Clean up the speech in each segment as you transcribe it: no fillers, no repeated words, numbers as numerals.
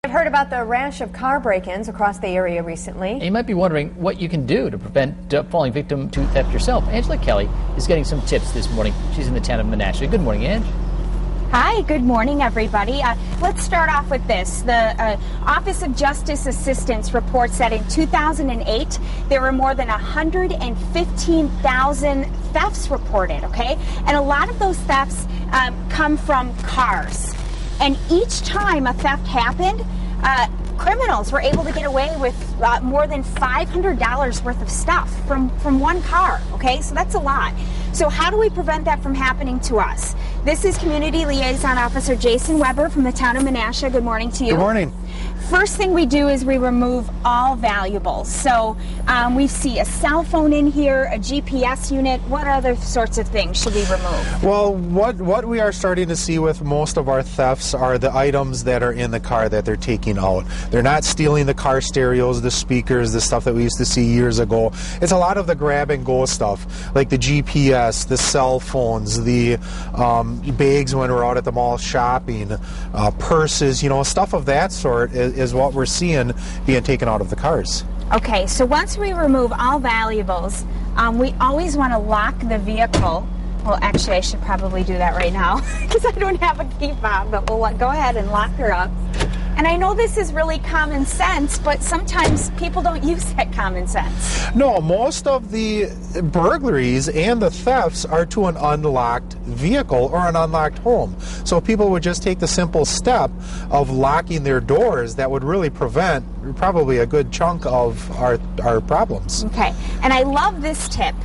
I've heard about the rash of car break-ins across the area recently. And you might be wondering what you can do to prevent falling victim to theft yourself. Angela Kelly is getting some tips this morning. She's in the town of Menasha. Good morning, Ange. Hi, good morning, everybody. Let's start off with this. The Office of Justice Assistance reports that in 2008, there were more than 115,000 thefts reported, okay? And a lot of those thefts come from cars. And each time a theft happened, criminals were able to get away with more than $500 worth of stuff from one car, okay? So that's a lot. So how do we prevent that from happening to us? This is Community Liaison Officer Jason Weber from the town of Menasha. Good morning to you. Good morning. First thing we do is we remove all valuables. So we see a cell phone in here, a GPS unit. What other sorts of things should we remove? Well, what we are starting to see with most of our thefts are the items that are in the car that they're taking out. They're not stealing the car stereos, the speakers, the stuff that we used to see years ago. It's a lot of the grab and go stuff, like the GPS, the cell phones, the bags when we're out at the mall shopping, purses, you know, stuff of that sort is what we're seeing being taken out of the cars. Okay, so once we remove all valuables, we always want to lock the vehicle. Well, actually, I should probably do that right now because I don't have a key fob, but we'll go ahead and lock her up. And I know this is really common sense, but sometimes people don't use that common sense. No, most of the burglaries and the thefts are to an unlocked vehicle or an unlocked home. So if people would just take the simple step of locking their doors, that would really prevent probably a good chunk of our problems. Okay, and I love this tip.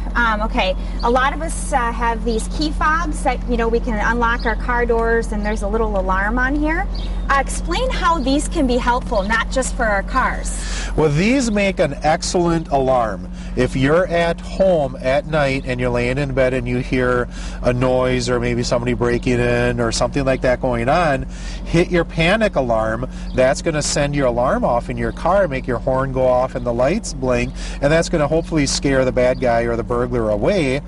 Okay, a lot of us have these key fobs that, you know, we can unlock our car doors, and there's a little alarm on here. Explain how these can be helpful, not just for our cars. Well, these make an excellent alarm. If you're at home at night and you're laying in bed and you hear a noise or maybe somebody breaking in or something like that going on, hit your panic alarm. That's going to send your alarm off in your car, make your horn go off and the lights blink, and that's going to hopefully scare the bad guy or the burglar away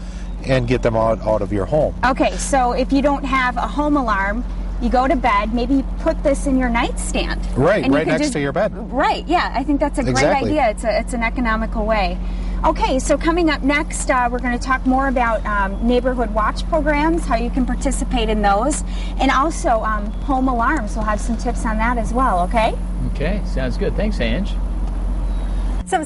and get them out of your home. Okay, so if you don't have a home alarm, you go to bed, maybe put this in your nightstand. Right, right next to your bed. Right, yeah, I think that's a great idea. It's an economical way. Okay, so coming up next, we're going to talk more about neighborhood watch programs, how you can participate in those, and also home alarms. We'll have some tips on that as well, okay? Okay, sounds good. Thanks, Ange. Some